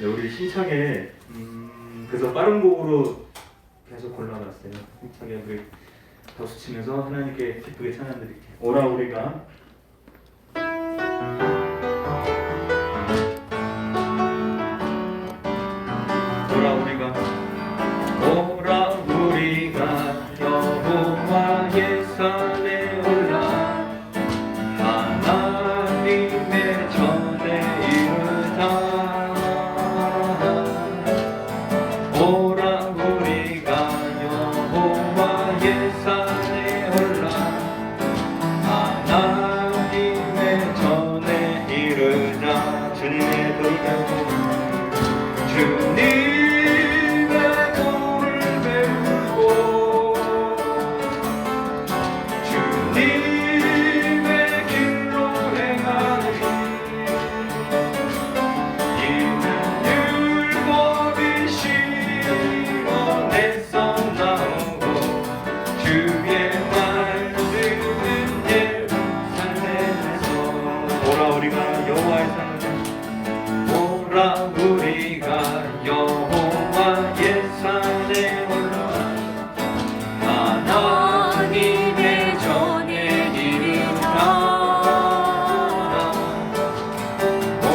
네, 우리 힘차게 그래서 빠른 곡으로 계속 골라놨어요. 힘차게 우리 박수 치면서 하나님께 기쁘게 찬양드릴게요. 오라 우리가 여호와의 산에 올라 하나님의 전에 이르다. 오라 우리가 여호와의 산에 올라 하나님의 전에 이르다. 주님의 도를 배우고 주님의 도를 배우고 주님의 길로 행하니 이는 율법이 시온에서 나오고 주의 말씀은 예루살렘에서. 오라 우리가 여호와의 산에 오라 우리가 여호와의 산에 올라 하나님의 전에 이르다.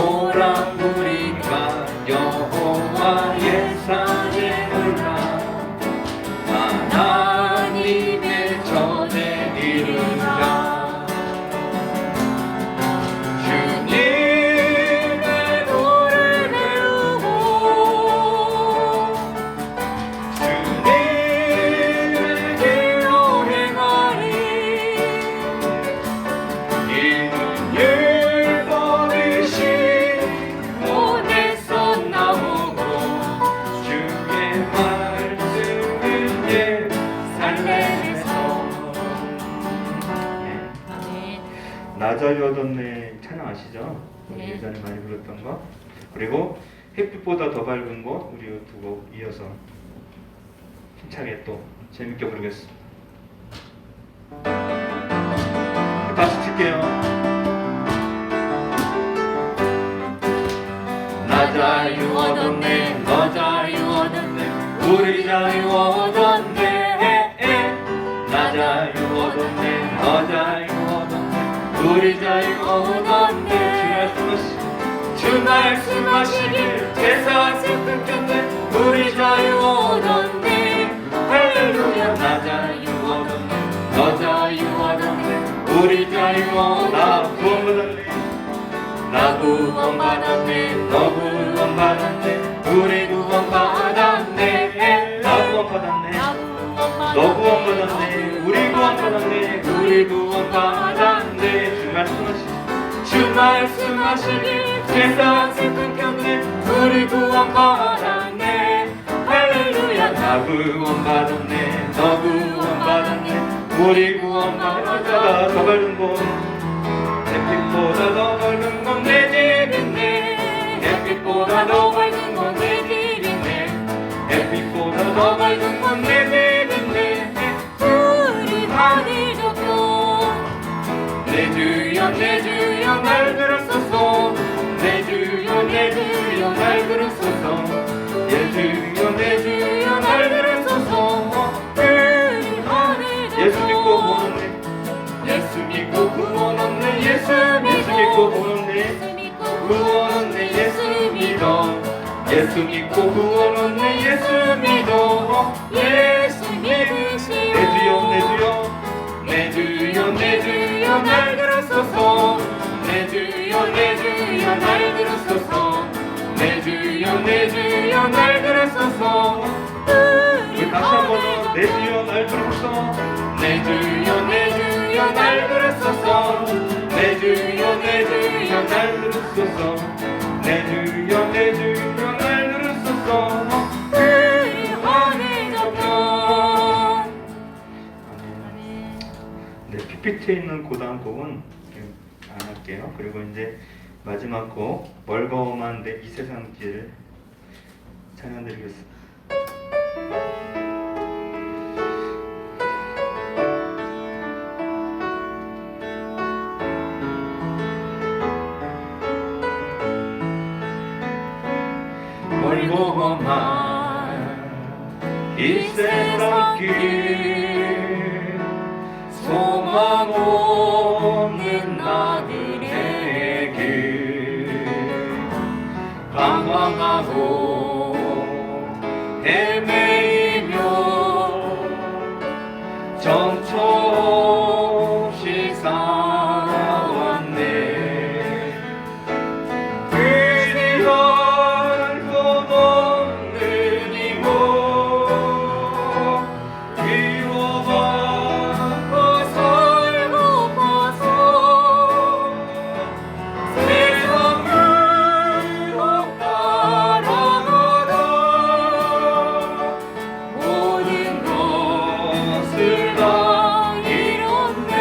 오라 우리가 여호와의 산에 올라 하나님의 전에 이르다. 주님의 도를 배우고 주님의 길로 행하니 이는 율법이 시온에서 나오고 주의 말씀은 예루살렘에서. 나자유 얻었네 찬양 아시죠? 우리 네. 예전에 많이 불렀던 거. 그리고 햇빛보다 더 밝은 곳 우리 두 곡 이어서 힘차게 또 재밌게 부르겠습니다. 다시 칠게요. 나 자유 얻었네 너 자유 얻었네 우리 자유 얻었네. 나 자유 얻었네 너 자유 얻었네 우리 자유 얻었네. 주 말씀하시길 제사슬 끊겼네 우리 자유 얻었네. 할렐루야. 나 자유 얻었네 너 자유 얻었네 우리 자유 얻었네. 나 구원받았네 너 구원받았네 우리 구원받았네. 나 구원받았네 너 구원받았네 우리 구원받았네 우리 구원받았네. 주 말씀하시길 제사슬 끊겼네 우리 구원받았네. 할렐루야. 나 구원받았네 너 구원받았네 우리 구원받았다. 더 밝은 곳 햇빛보다 더 밝은 곳 내 집이네. 햇빛보다 더 밝은 곳 내 집이네. 햇빛보다 더 밝은 곳 내 집이네. 우리 하늘 좁혀 내 주여 내 주여 날 들었소서. 내 주여 내 주여 날 들었소서. 내 주여 내 주여 날 들었소서. 우리 하늘 좁혀 예수 믿고 보는네 예수 믿고 구원 없네 예수 믿고 보는네 구원 없네 예수 믿어. 예수 믿고 구원 없네 예수 믿어. 예수 믿으시오. 내 주여 내 주여 내 주여 내 주여 날 들었소서. 내 주여 내 주여 날 들었소서. 내 주여 내 주여 날 들었소서. 우리 다시 한번 더. 내 주여 날 들었소서. 내 주여 내 주여 날 들었소서. 내 주여 내 주여 날 들었소서. 내 주여 내 주여 날 들었소서. 우리 하늘 좁혀. 네, PPT에 있는 그 다음 곡은 안 할게요. 그리고 이제 마지막 곡 멀거만 내 이 세상 길 찬양드리겠습니다. 헐고만 이 세상 길 소망 없는 나들에게 방황하고 헤매이며 정처 없이 살아왔네. 의지할 것 없는 이모 위로받고 살고파서 세상으로 따라가다 모든 것을 다 잃었네.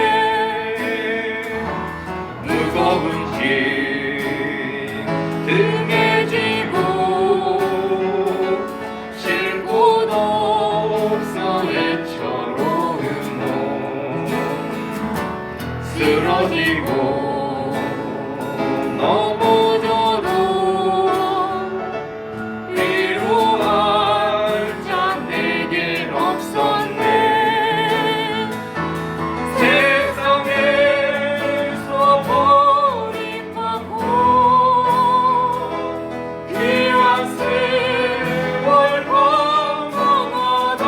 무거운 짐 등에 지고 쉴 곳 없어 애처로운 몸 쓰러지고 넘어져도 위로할 자 내겐 없었네. 세상에서 버림받고 귀한 세월 방황하다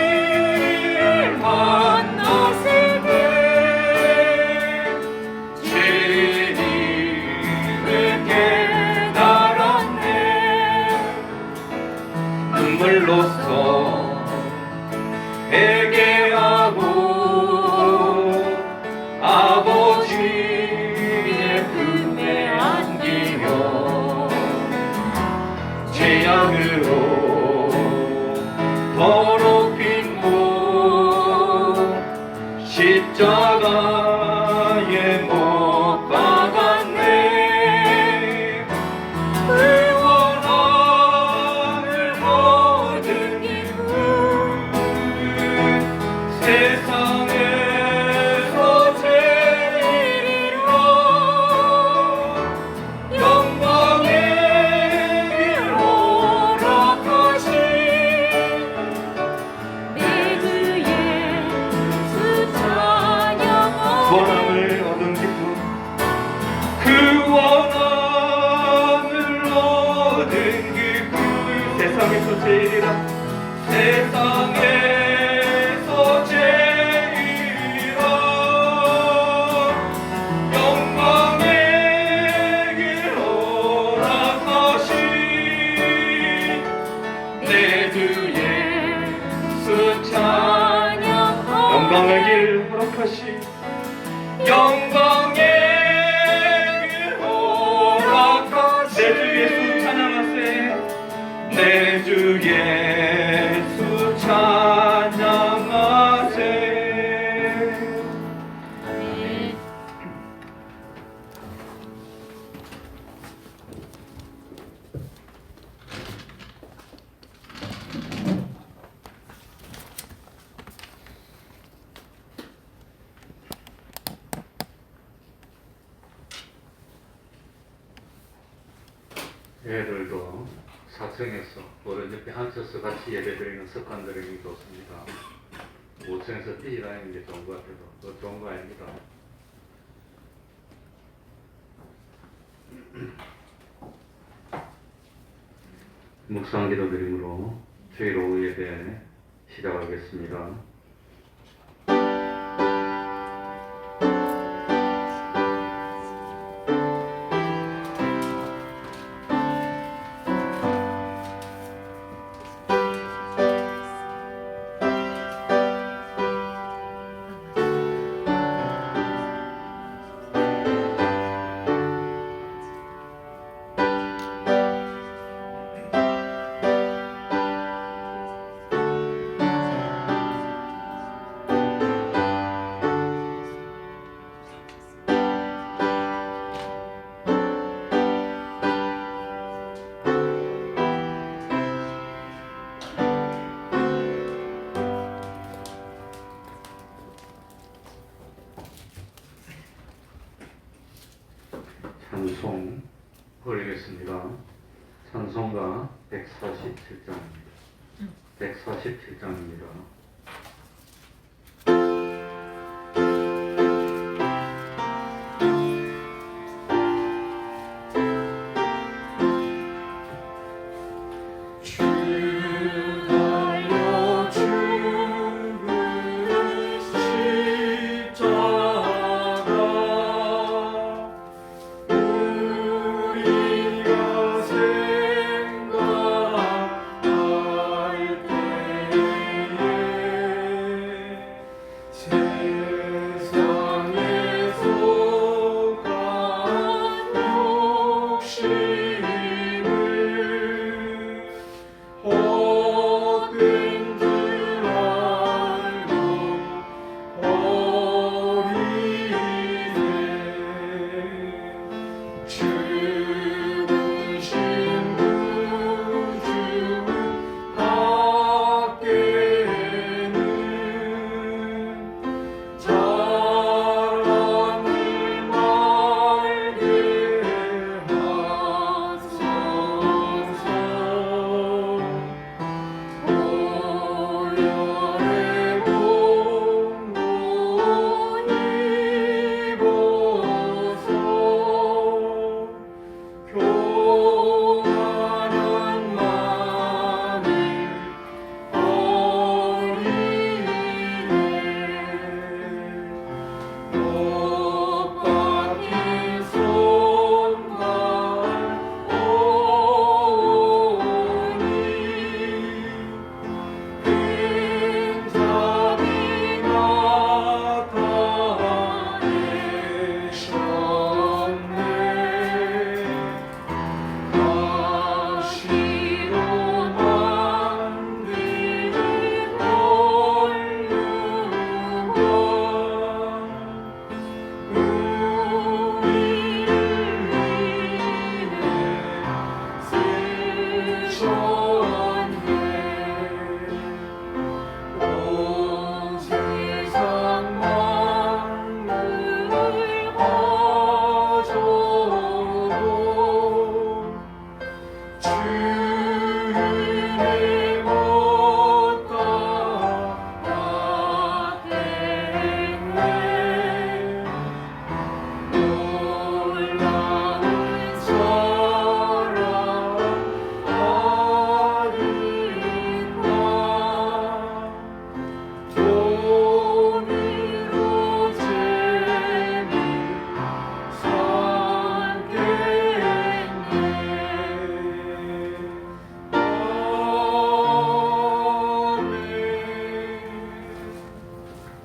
아버지를 만났을 때 죄인임을 깨달았네. 눈물로써 회개하고 아버지의 품에 안기며 죄악으로 더럽힌 몸 십자가에 못 박았네. 의원함을 모든 기분 세상에서 제일이라 영광의 길 허락하신 내 주 예수 찬양하리 원함을 얻은 기쁨 그 원함을 얻은 기쁨 세상에서 제일이라 세상에서 제일이라 영광의 길 허락하신 내 주 예수 찬양하리. 영광의 길 허락하신 영광의 길 허락하신 내 주 예수 찬양하세. 내 주 예수 찬양하세. 애들도 사층에서 오른 옆에 앉혀서 같이 예배드리는 습관 들이기 좋습니다. 5층에서 뛰어다니는 게 좋은 것 같아도 그거 좋은 거 아닙니다. 묵상 기도 드림으로 주일 오후 예배 시작하겠습니다. 찬송 올리겠습니다. 찬송가 147장입니다. 147장입니다.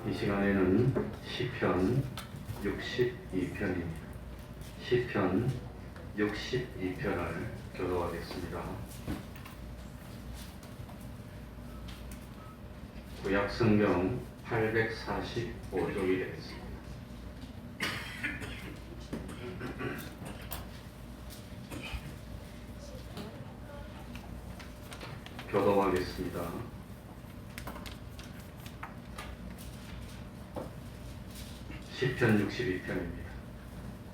이 시간에는 시편 62편입니다. 시편 62편을 교독하겠습니다. 구약성경 845쪽이 되겠습니다. 교독하겠습니다. 시편 62편입니다.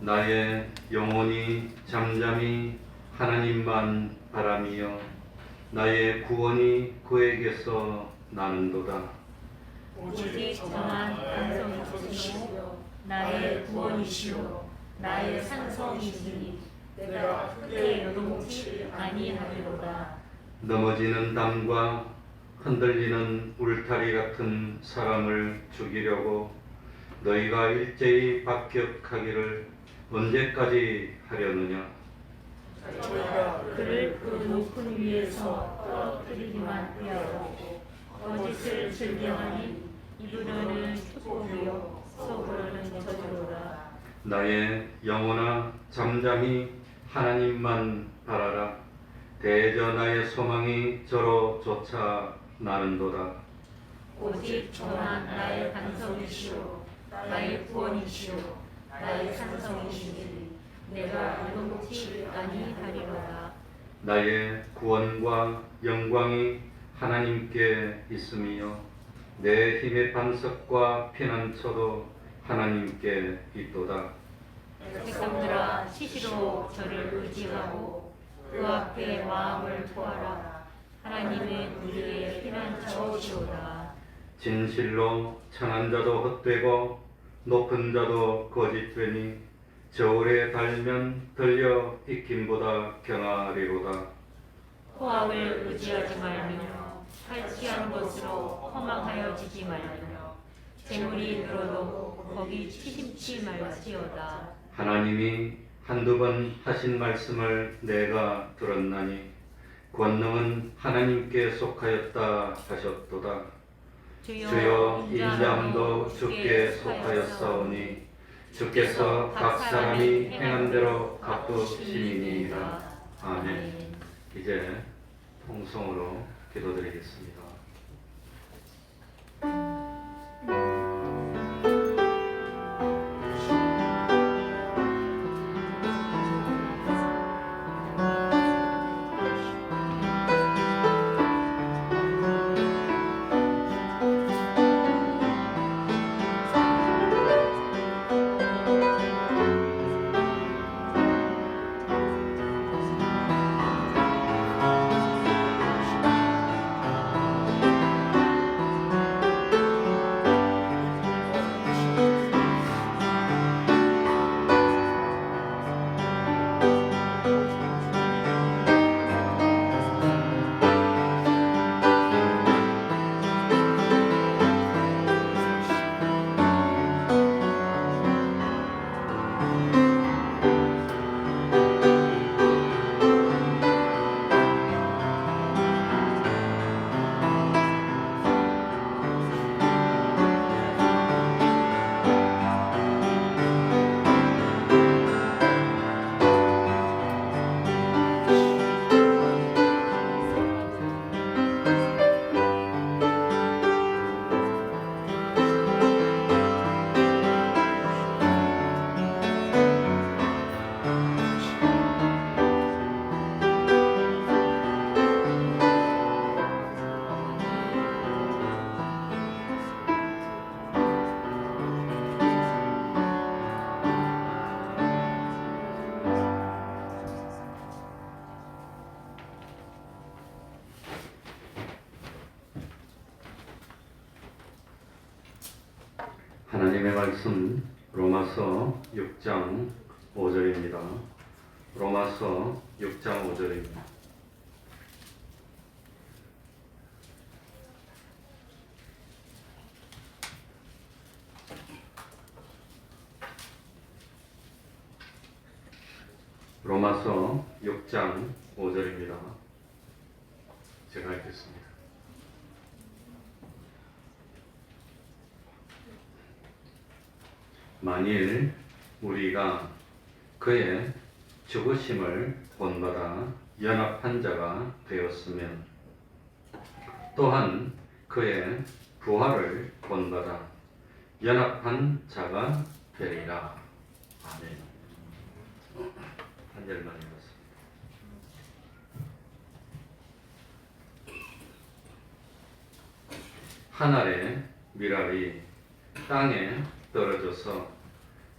나의 영혼이 잠잠히 하나님만 바라며 나의 구원이 그에게서 나는도다. 오직 전한 반성이시오 나의 구원이시오 나의 산성이시니 내가 크게 요동치 아니하리로다. 넘어지는 담과 흔들리는 울타리 같은 사람을 죽이려고 너희가 일제히 박격하기를 언제까지 하려느냐? 저희가 그를 그 높은 위에서 떨어뜨리기만 하고 거짓을 즐겨하니 입으로는 축복이요 속으로는 저주로다. 나의 영혼아 잠잠히 하나님만 바라라. 대저 나의 소망이 저로 쫓아 나는도다. 오직 전한 나의 반성이시오 나의 구원이시오 나의 산성이시니 내가 요동치 아니하리로다. 나의 구원과 영광이 하나님께 있으며 내 힘의 반석과 피난처도 하나님께 있도다. 백성들아 시시로 저를 의지하고 그 앞에 마음을 토하라. 하나님은 우리의 피난처시오다. 진실로 천한 자도 헛되고 높은 자도 거짓되니 저울에 달면 들려 익힘보다 경하리로다. 포함을 의지하지 말며 탈취한 것으로 허망하여지지 말며 재물이 늘어도 거기 치심치 말지어다. 하나님이 한두 번 하신 말씀을 내가 들었나니 권능은 하나님께 속하였다 하셨도다. 주여 인자함도 주께 속하였사오니 주께서 각 사람이 행한 대로 갚으심이니이다. 아멘. 이제 통성으로 기도드리겠습니다. 하나님의 말씀 로마서 6장 5절입니다. 로마서 6장 5절입니다. 로마서 6장 5절입니다. 제가 읽겠습니다. 만일 우리가 그의 죽으심을 본받아 연합한 자가 되었으면 또한 그의 부활을 본받아 연합한 자가 되리라. 아멘. 한 절만 읽었습니다. 한 알의 밀알이 땅에 떨어져서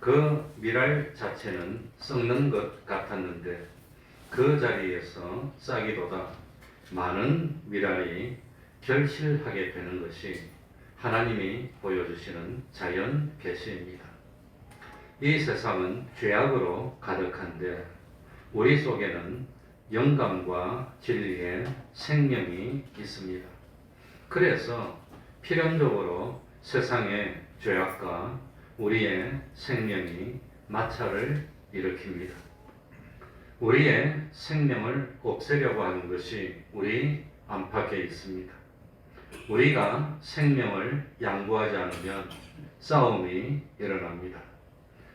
그 밀알 자체는 썩는 것 같았는데 그 자리에서 싹이보다 많은 밀알이 결실하게 되는 것이 하나님이 보여주시는 자연 계시입니다. 이 세상은 죄악으로 가득한데 우리 속에는 영감과 진리의 생명이 있습니다. 그래서 필연적으로 세상의 죄악과 우리의 생명이 마찰을 일으킵니다. 우리의 생명을 없애려고 하는 것이 우리 안팎에 있습니다. 우리가 생명을 양보하지 않으면 싸움이 일어납니다.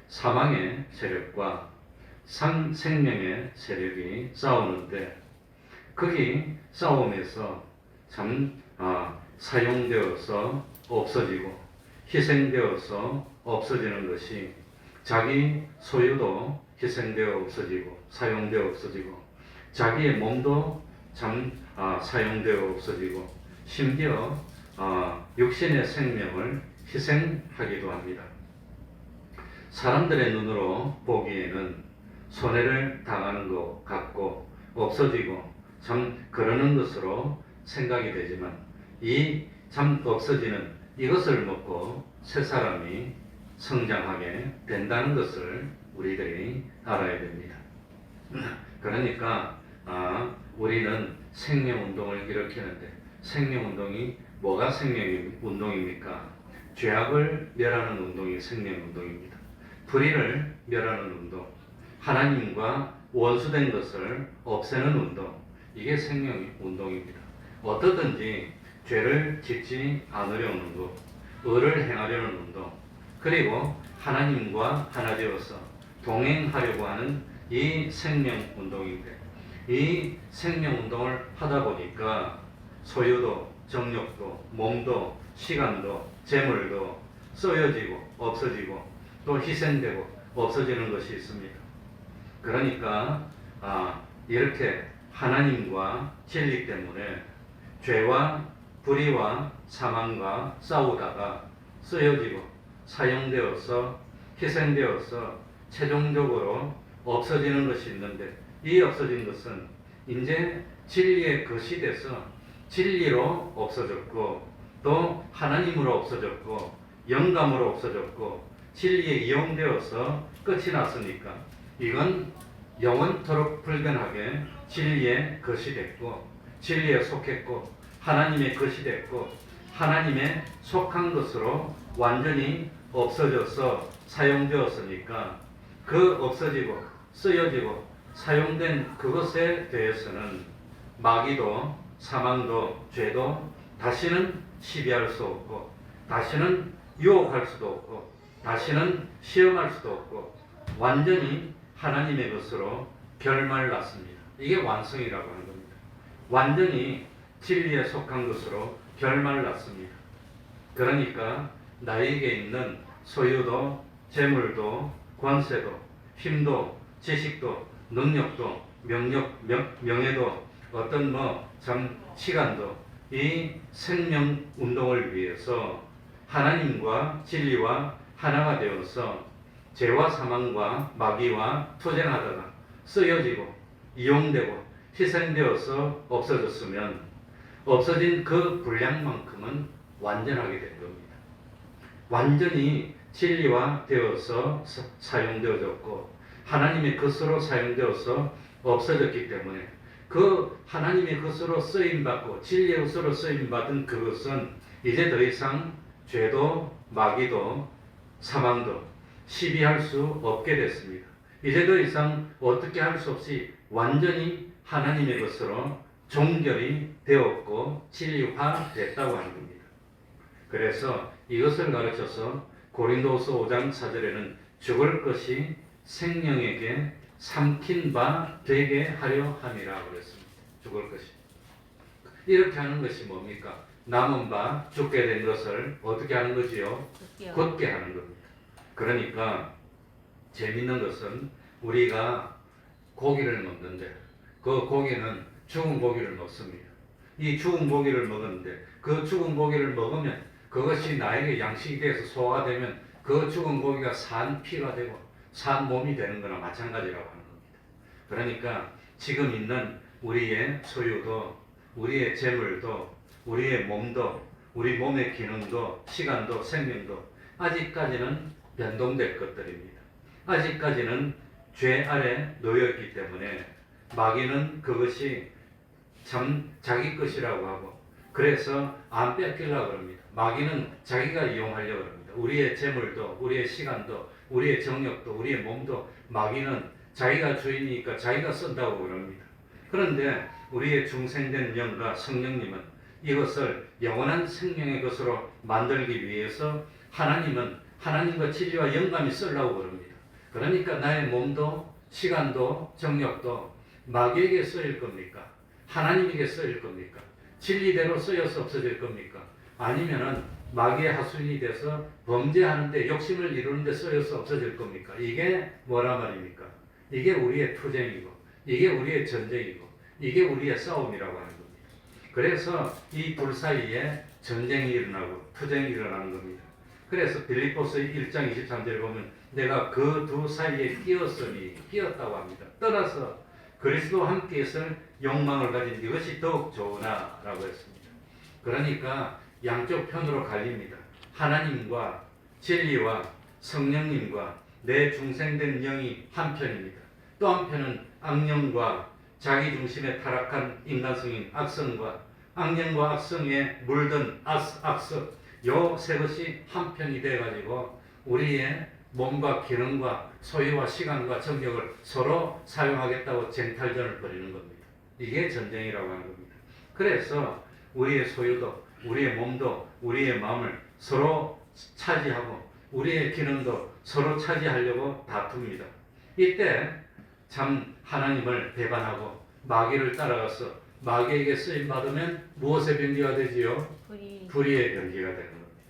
사망의 세력과 생명의 세력이 싸우는데 거기 싸움에서 참 사용되어서 없어지고 희생되어서 없어지는 것이 자기 소유도 희생되어 없어지고 사용되어 없어지고 자기의 몸도 참 사용되어 없어지고 심지어 육신의 생명을 희생하기도 합니다. 사람들의 눈으로 보기에는 손해를 당하는 것 같고 없어지고 참 그러는 것으로 생각이 되지만 이 참 없어지는 이것을 먹고 새 사람이 성장하게 된다는 것을 우리들이 알아야 됩니다. 그러니까 우리는 생명운동을 일으키는데 생명운동이 뭐가 생명운동입니까? 죄악을 멸하는 운동이 생명운동입니다. 불의를 멸하는 운동, 하나님과 원수된 것을 없애는 운동, 이게 생명운동입니다. 어떠든지 죄를 짓지 않으려는 것, 의를 행하려는 운동, 그리고 하나님과 하나 되어서 동행하려고 하는 이 생명운동인데 이 생명운동을 하다 보니까 소유도, 정욕도, 몸도, 시간도, 재물도 쓰여지고 없어지고 또 희생되고 없어지는 것이 있습니다. 그러니까 이렇게 하나님과 진리 때문에 죄와 불의와 사망과 싸우다가 쓰여지고 사용되어서 희생되어서 최종적으로 없어지는 것이 있는데 이 없어진 것은 이제 진리의 것이 돼서 진리로 없어졌고 또 하나님으로 없어졌고 영감으로 없어졌고 진리에 이용되어서 끝이 났으니까 이건 영원토록 불변하게 진리의 것이 됐고 진리에 속했고 하나님의 것이 됐고 하나님의 속한 것으로 완전히 없어져서 사용되었으니까 그 없어지고 쓰여지고 사용된 그것에 대해서는 마귀도 사망도 죄도 다시는 시비할 수 없고 다시는 유혹할 수도 없고 다시는 시험할 수도 없고 완전히 하나님의 것으로 결말났습니다. 이게 완성이라고 하는 겁니다. 완전히 진리에 속한 것으로 결말났습니다. 그러니까 나에게 있는 소유도 재물도 권세도 힘도 지식도 능력도 명예도 어떤 참 시간도 이 생명 운동을 위해서 하나님과 진리와 하나가 되어서 죄와 사망과 마귀와 투쟁하다가 쓰여지고 이용되고 희생되어서 없어졌으면 없어진 그 분량만큼은 완전하게 된 겁니다. 완전히 진리화 되어서 사용되어졌고 하나님의 것으로 사용되어서 없어졌기 때문에 그 하나님의 것으로 쓰임받고 진리의 것으로 쓰임받은 그것은 이제 더 이상 죄도 마귀도 사망도 시비할 수 없게 됐습니다. 이제 더 이상 어떻게 할 수 없이 완전히 하나님의 것으로 종결이 되었고 진리화됐다고 하는 겁니다. 그래서 이것을 가르쳐서 고린도서 5장 4절에는 죽을 것이 생명에게 삼킨 바 되게 하려 함이라고 그랬습니다. 죽을 것이. 이렇게 하는 것이 뭡니까? 남은 바 죽게 된 것을 어떻게 하는 거지요? 굳게 하는 겁니다. 그러니까 재밌는 것은 우리가 고기를 먹는데 그 고기는 죽은 고기를 먹습니다. 이 죽은 고기를 먹었는데 그 죽은 고기를 먹으면 그것이 나에게 양식이 돼서 소화가 되면 그 죽은 고기가 산 피가 되고 산 몸이 되는 거나 마찬가지라고 하는 겁니다. 그러니까 지금 있는 우리의 소유도 우리의 재물도 우리의 몸도 우리 몸의 기능도 시간도 생명도 아직까지는 변동될 것들입니다. 아직까지는 죄 아래 놓여있기 때문에 마귀는 그것이 참 자기 것이라고 하고 그래서 안 뺏기려고 합니다. 마귀는 자기가 이용하려고 합니다. 우리의 재물도 우리의 시간도 우리의 정력도 우리의 몸도 마귀는 자기가 주인이니까 자기가 쓴다고 그럽니다. 그런데 우리의 중생된 영과 성령님은 이것을 영원한 생명의 것으로 만들기 위해서 하나님은 하나님과 진리와 영감이 쓰려고 그럽니다. 그러니까 나의 몸도 시간도 정력도 마귀에게 쓰일 겁니까? 하나님에게 쓰일 겁니까? 진리대로 쓰여서 없어질 겁니까? 아니면은 마귀의 하수인이 돼서 범죄하는데 욕심을 이루는데 쓰여서 없어질 겁니까? 이게 뭐란 말입니까? 이게 우리의 투쟁이고 이게 우리의 전쟁이고 이게 우리의 싸움이라고 하는 겁니다. 그래서 이 둘 사이에 전쟁이 일어나고 투쟁이 일어나는 겁니다. 그래서 빌립보서 1장 23절에 보면 내가 그 두 사이에 끼었다고 합니다. 떠나서 그리스도와 함께 있을 욕망을 가진 이것이 더욱 좋으나라고 했습니다. 그러니까 양쪽 편으로 갈립니다. 하나님과 진리와 성령님과 내 중생된 영이 한편입니다. 또 한편은 악령과 자기 중심에 타락한 인간성인 악성과 악령과 악성에 물든 악성 요 세 것이 한편이 돼가지고 우리의 몸과 기능과 소유와 시간과 정력을 서로 사용하겠다고 쟁탈전을 벌이는 겁니다. 이게 전쟁이라고 하는 겁니다. 그래서 우리의 소유도 우리의 몸도 우리의 마음을 서로 차지하고 우리의 기능도 서로 차지하려고 다툽니다. 이때 참 하나님을 배반하고 마귀를 따라가서 마귀에게 쓰임 받으면 무엇의 병기가 되지요? 불의의 병기가 되는 겁니다.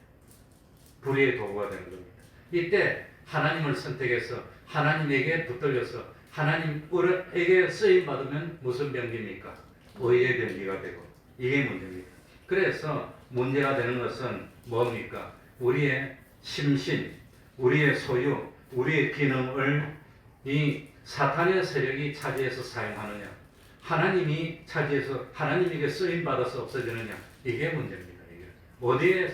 불의의 도구가 되는 겁니다. 이때 하나님을 선택해서 하나님에게 붙들려서 하나님에게 쓰임 받으면 무슨 병기입니까? 의의 병기가 되고 이게 문제입니다. 그래서 문제가 되는 것은 뭡니까? 우리의 심신, 우리의 소유, 우리의 기능을 이 사탄의 세력이 차지해서 사용하느냐, 하나님이 차지해서 하나님에게 쓰임 받아서 없어지느냐, 이게 문제입니다. 이게 어디에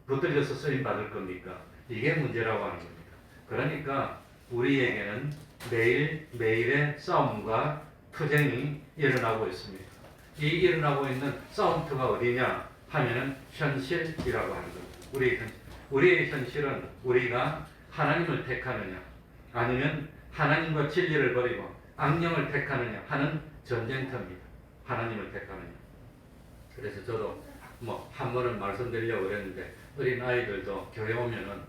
붙들려서 쓰임 받을 겁니까? 이게 문제라고 하는 겁니다. 그러니까 우리에게는 매일의 싸움과 투쟁이 일어나고 있습니다. 이 일어나고 있는 싸움터가 어디냐 하면은 현실이라고 하는 겁니다. 우리의 현실은 우리가 하나님을 택하느냐 아니면 하나님과 진리를 버리고 악령을 택하느냐 하는 전쟁터입니다. 하나님을 택하느냐. 그래서 저도 한 번은 말씀드리려고 그랬는데 어린 아이들도 교회 오면은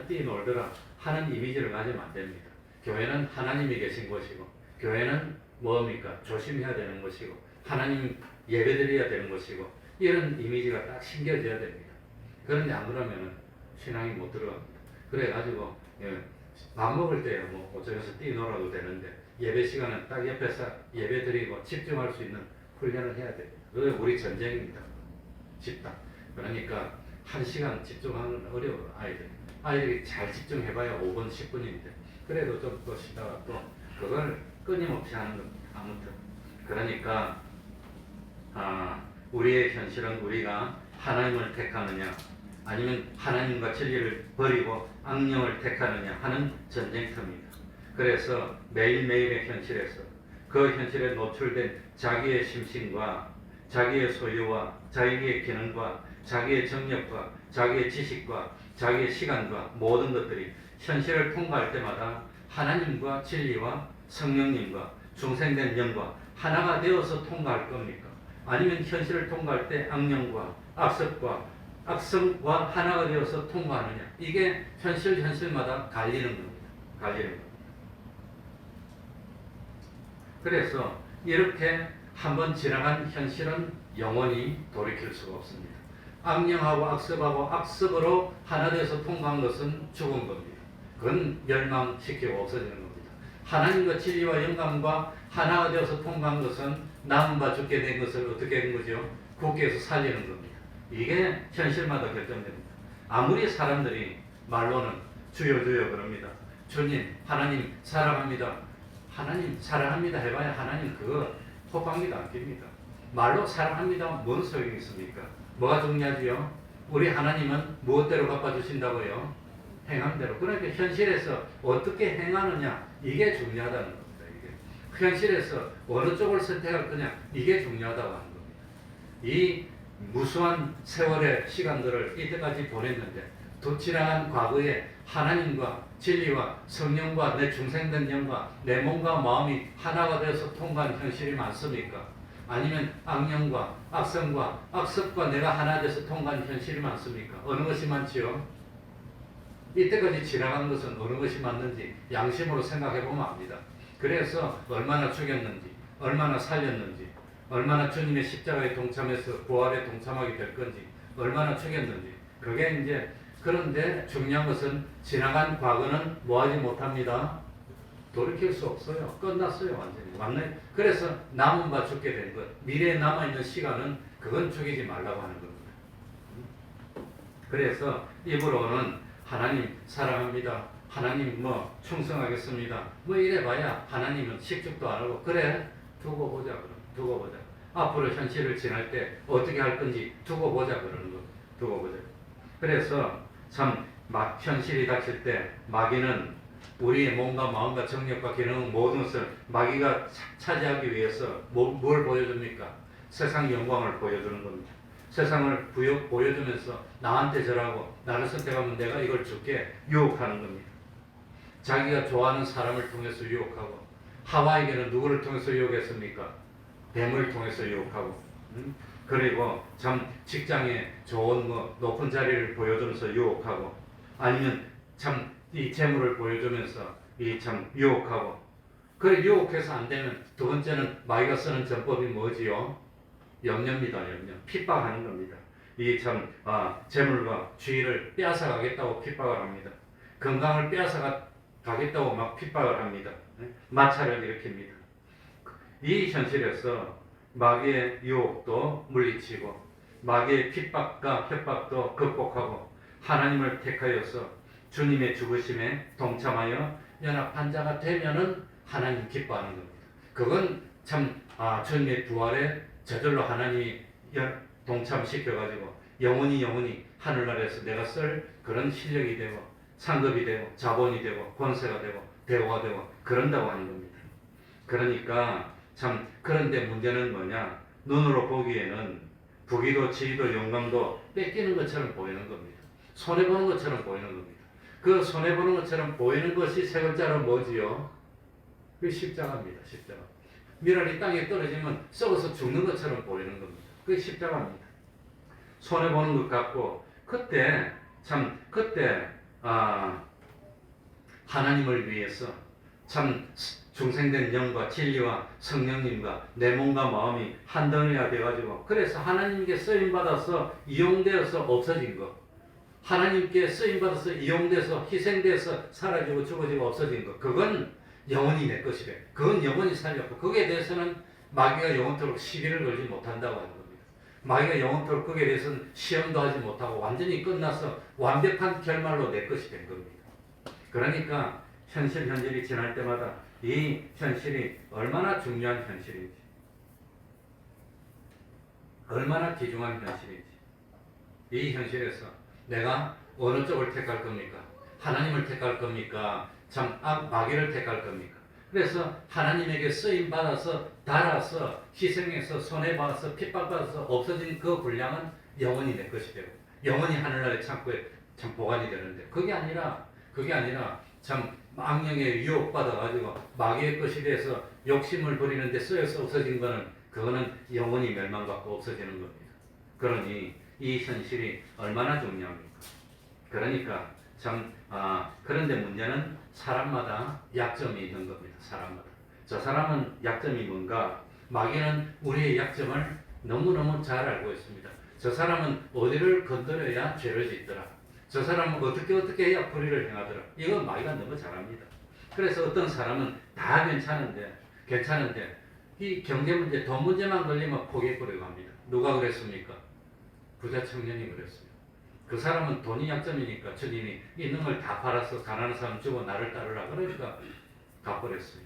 뛰놀더라 하는 이미지를 가지면 안 됩니다. 교회는 하나님이 계신 곳이고 교회는 뭡니까? 조심해야 되는 것이고 하나님 예배드려야 되는 것이고 이런 이미지가 딱 심겨져야 됩니다. 그런데 안 그러면은 신앙이 못 들어갑니다. 그래가지고 밥 먹을 때 어쩌면서 뛰놀아도 되는데 예배 시간은 딱 옆에서 예배 드리고 집중할 수 있는 훈련을 해야 됩니다. 그게 우리 전쟁입니다. 집단. 그러니까 1시간 집중하는 어려워요. 아이들이 잘 집중해봐야 5분 10분인데 그래도 좀 또 쉬다가 또 그걸 끊임없이 하는 겁니다. 아무튼 그러니까 우리의 현실은 우리가 하나님을 택하느냐 아니면 하나님과 진리를 버리고 악령을 택하느냐 하는 전쟁터입니다. 그래서 매일매일의 현실에서 그 현실에 노출된 자기의 심신과 자기의 소유와 자기의 기능과 자기의 정력과 자기의 지식과 자기의 시간과 모든 것들이 현실을 통과할 때마다 하나님과 진리와 성령님과 중생된 영과 하나가 되어서 통과할 겁니까? 아니면 현실을 통과할 때 악령과 악성과 하나가 되어서 통과하느냐? 이게 현실마다 갈리는 겁니다. 그래서 이렇게 한번 지나간 현실은 영원히 돌이킬 수가 없습니다. 악령하고 악습으로 하나 되어서 통과한 것은 죽은 겁니다. 그건 멸망시키고 없어지는 겁니다. 하나님과 진리와 영감과 하나가 되어서 통과한 것은 남은 바 죽게 된 것을 어떻게 된 거죠? 굳게 해서 살리는 겁니다. 이게 현실마다 결정됩니다. 아무리 사람들이 말로는 주여 주여 그럽니다. 주님, 하나님 사랑합니다. 하나님 사랑합니다 해봐야 하나님 그거 호빵기도 안 낍니다. 말로 사랑합니다 뭔 소용이 있습니까? 뭐가 중요하지요? 우리 하나님은 무엇대로 갚아주신다고요? 행함대로. 그러니까 현실에서 어떻게 행하느냐 이게 중요하다는 겁니다. 이게 현실에서 어느 쪽을 선택할 거냐 이게 중요하다고 하는 겁니다. 이 무수한 세월의 시간들을 이때까지 보냈는데 지나간 과거에 하나님과 진리와 성령과 내 중생된 영과 내 몸과 마음이 하나가 되어서 통과한 현실이 많습니까? 아니면 악령과 악성과 악습과 내가 하나 돼서 통과한 현실이 많습니까? 어느 것이 많지요? 이때까지 지나간 것은 어느 것이 맞는지 양심으로 생각해 보면 압니다. 그래서 얼마나 죽였는지, 얼마나 살렸는지, 얼마나 주님의 십자가에 동참해서 부활에 동참하게 될 건지, 얼마나 죽였는지. 그게 이제 그런데 중요한 것은 지나간 과거는 뭐하지 못합니다. 돌이킬 수 없어요. 끝났어요. 완전히. 그래서 남은 바 죽게 된 것. 미래에 남아있는 시간은 그건 죽이지 말라고 하는 겁니다. 그래서 입으로는 하나님 사랑합니다. 하나님 뭐 충성하겠습니다. 뭐 이래봐야 하나님은 식죽도 안 하고 그래 두고 보자 그럼 두고 보자. 앞으로 현실을 지날 때 어떻게 할 건지 두고 보자 그러는 거. 두고 보자. 그래서 참 막 현실이 닥칠 때 마귀는 우리의 몸과 마음과 정력과 기능 모든 것을 마귀가 차지하기 위해서 뭘 보여줍니까? 세상 영광을 보여주는 겁니다. 세상을 보여주면서 나한테 절하고 나를 선택하면 내가 이걸 줄게 유혹하는 겁니다. 자기가 좋아하는 사람을 통해서 유혹하고 하와에게는 누구를 통해서 유혹했습니까? 뱀을 통해서 유혹하고 그리고 참 직장에 좋은 뭐 높은 자리를 보여주면서 유혹하고 아니면 참 이 재물을 보여주면서 이 참 유혹하고 그래 유혹해서 안 되면 두 번째는 마귀가 쓰는 전법이 뭐지요? 염려입니다. 염려. 핍박하는 겁니다. 이 참 재물과 주의를 빼앗아 가겠다고 핍박을 합니다. 건강을 빼앗아 가겠다고 막 핍박을 합니다. 마찰을 일으킵니다. 이 현실에서 마귀의 유혹도 물리치고 마귀의 핍박과 협박도 극복하고 하나님을 택하여서 주님의 죽으심에 동참하여 연합한 자가 되면은 하나님 기뻐하는 겁니다. 그건 참 주님의 부활에 저절로 하나님이 동참시켜가지고 영원히 하늘나라에서 내가 쓸 그런 실력이 되고 상급이 되고 자본이 되고 권세가 되고 대우가 되고 그런다고 하는 겁니다. 그러니까 참 그런데 문제는 뭐냐? 눈으로 보기에는 부귀도 지위도 영광도 뺏기는 것처럼 보이는 겁니다. 손해보는 것처럼 보이는 겁니다. 그 손해보는 것처럼 보이는 것이 세 글자로 뭐지요? 그 십자가입니다. 십자가. 미랄이 땅에 떨어지면 썩어서 죽는 것처럼 보이는 겁니다. 그게 십자가입니다. 손해보는 것 같고 그때 하나님을 위해서 참 중생된 영과 진리와 성령님과 내 몸과 마음이 한 덩이가 돼가지고 그래서 하나님께 쓰임받아서 이용되어서 없어진 것 하나님께 쓰임받아서 이용돼서 희생돼서 사라지고 죽어지고 없어진 것 그건 영원히 내 것이래. 그건 영원히 살렸고 거기에 대해서는 마귀가 영원토록 시비를 걸지 못한다고 하는 겁니다. 마귀가 영원토록 거기에 대해서는 시험도 하지 못하고 완전히 끝나서 완벽한 결말로 내 것이 된 겁니다. 그러니까 현실이 지날 때마다 이 현실이 얼마나 중요한 현실인지 얼마나 귀중한 현실인지 이 현실에서 내가 어느 쪽을 택할 겁니까? 하나님을 택할 겁니까? 마귀를 택할 겁니까? 그래서 하나님에게 쓰임받아서 달아서 희생해서 손해받아서 핍박받아서 없어진 그 분량은 영원히 내 것이 되고 영원히 하늘나라의 창고에 참 보관이 되는데 그게 아니라 참 악령에 유혹받아가지고 마귀의 것이 돼서 욕심을 부리는데 쓰여서 없어진 거는 그거는 영원히 멸망받고 없어지는 겁니다. 그러니 이 현실이 얼마나 중요합니까? 그러니까 그런데 문제는 사람마다 약점이 있는 겁니다. 사람마다. 저 사람은 약점이 뭔가? 마귀는 우리의 약점을 너무너무 잘 알고 있습니다. 저 사람은 어디를 건드려야 죄를 짓더라. 저 사람은 어떻게 해야 불의를 행하더라. 이건 마귀가 너무 잘합니다. 그래서 어떤 사람은 다 괜찮은데 이 경제 문제, 돈 문제만 걸리면 포기해버리고 합니다. 누가 그랬습니까? 부자 청년이 그랬어요. 그 사람은 돈이 약점이니까 주님이 있는 걸 다 팔아서 가난한 사람 주고 나를 따르라 그러니까 갚버렸어요.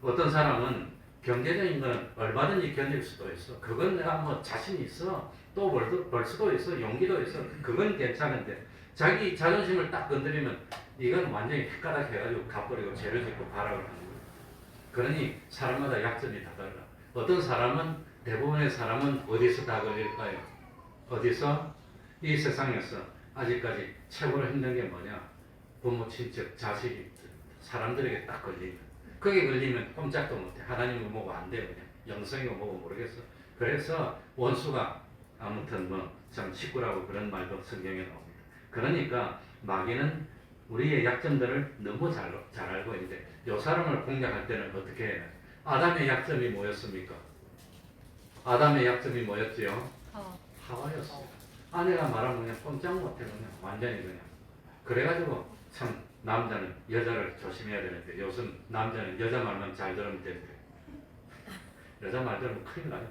어떤 사람은 경제적인 건 얼마든지 견딜 수도 있어. 그건 내가 뭐 자신 있어. 또 벌 수도 있어. 용기도 있어. 그건 괜찮은데 자기 자존심을 딱 건드리면 이건 완전히 휘가닥 해가지고 갚버리고 죄를 짓고 발악을 하는 거예요. 그러니 사람마다 약점이 다 달라. 어떤 사람은 대부분의 사람은 어디서 다 걸릴까요? 어디서? 이 세상에서 아직까지 최고로 힘든 게 뭐냐? 부모, 친척, 자식이 사람들에게 딱 걸리면 거기에 걸리면 꼼짝도 못해. 하나님은 뭐고 안 돼. 그냥 영성이고 뭐고 모르겠어. 그래서 원수가 아무튼 참 식구라고 그런 말도 성경에 나옵니다. 그러니까 마귀는 우리의 약점들을 너무 잘 알고 있는데 이 사람을 공략할 때는 어떻게 해요? 아담의 약점이 뭐였습니까? 아담의 약점이 뭐였지요? 하와였어요. 아내가 말하면 그냥 꼼짝 못해. 그냥 완전히 그냥. 그래가지고 참 남자는 여자를 조심해야 되는데 요즘 남자는 여자 말만 잘 들으면 되는데 여자 말 들으면 큰일 나요.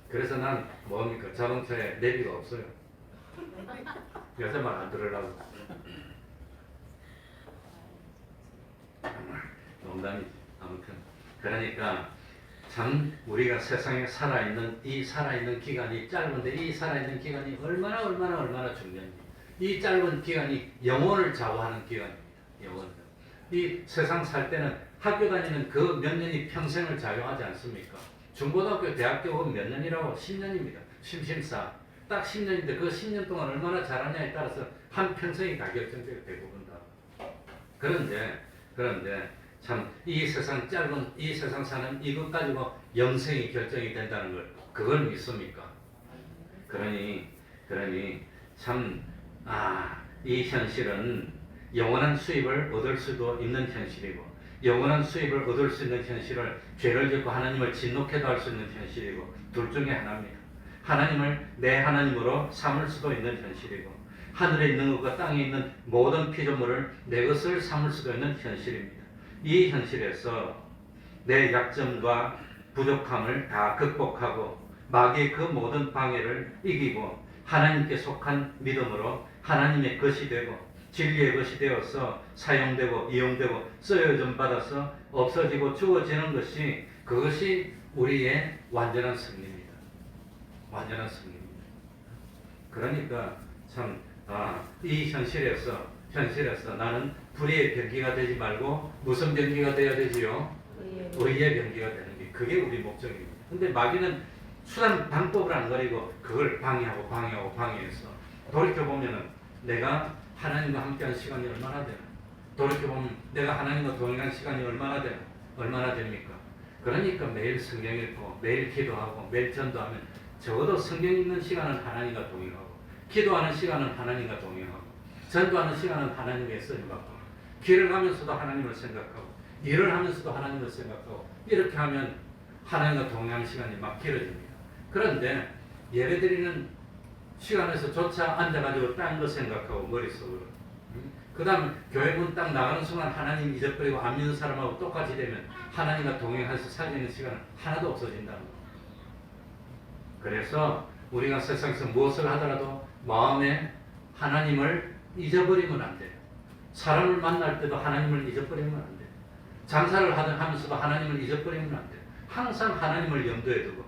그래서 난 뭡니까? 자동차에 내비가 없어요. 여자 말 안 들으려고. 농담이지. 아무튼 그러니까 참 우리가 세상에 살아있는 이 살아있는 기간이 짧은데 이 살아있는 기간이 얼마나 중요한지. 이 짧은 기간이 영혼을 좌우하는 기간입니다. 영혼. 이 세상 살 때는 학교 다니는 그 몇 년이 평생을 좌우하지 않습니까? 중고등학교, 대학교 몇 년이라고? 10년입니다. 심심사. 딱 10년인데 그 10년 동안 얼마나 잘하냐에 따라서 한 평생이 다 결정되고 대부분 다. 그런데 참 이 세상 짧은 이 세상 사는 이것 가지고 영생이 결정이 된다는 걸 그걸 믿습니까? 그러니 참 이 현실은 영원한 수입을 얻을 수도 있는 현실이고 영원한 수입을 얻을 수 있는 현실을 죄를 짓고 하나님을 진노케도 할 수 있는 현실이고 둘 중에 하나입니다. 하나님을 내 하나님으로 삼을 수도 있는 현실이고 하늘에 있는 것과 땅에 있는 모든 피조물을 내 것을 삼을 수도 있는 현실입니다. 이 현실에서 내 약점과 부족함을 다 극복하고 마귀의 그 모든 방해를 이기고 하나님께 속한 믿음으로 하나님의 것이 되고 진리의 것이 되어서 사용되고 이용되고 쓰여짐 받아서 없어지고 주어지는 것이 그것이 우리의 완전한 승리입니다. 완전한 승리입니다. 그러니까 참 이 현실에서 나는 불의의 병기가 되지 말고 무슨 병기가 되어야 되지요? 의의 병기가 되는 게 그게 우리 목적입니다. 근데 마귀는 수단 방법을 안 가리고 그걸 방해해서 돌이켜보면은 내가 하나님과 함께한 시간이 얼마나 되나? 돌이켜보면 내가 하나님과 동행한 시간이 얼마나 됩니까? 그러니까 매일 성경 읽고 매일 기도하고 매일 전도하면 적어도 성경 읽는 시간은 하나님과 동행하고 기도하는 시간은 하나님과 동행하고 전도하는 시간은 하나님의 쓰임받고 길을 가면서도 하나님을 생각하고 일을 하면서도 하나님을 생각하고 이렇게 하면 하나님과 동행하는 시간이 막 길어집니다. 그런데 예배드리는 시간에서조차 앉아가지고 딴 거 생각하고 머릿속으로 그 다음 교회 문 딱 나가는 순간 하나님 잊어버리고 안 믿는 사람하고 똑같이 되면 하나님과 동행해서 살리는 시간은 하나도 없어진다는 거예요. 그래서 우리가 세상에서 무엇을 하더라도 마음에 하나님을 잊어버리면 안 돼요. 사람을 만날 때도 하나님을 잊어버리면 안 돼요. 장사를 하면서도 하나님을 잊어버리면 안 돼요. 항상 하나님을 염두에 두고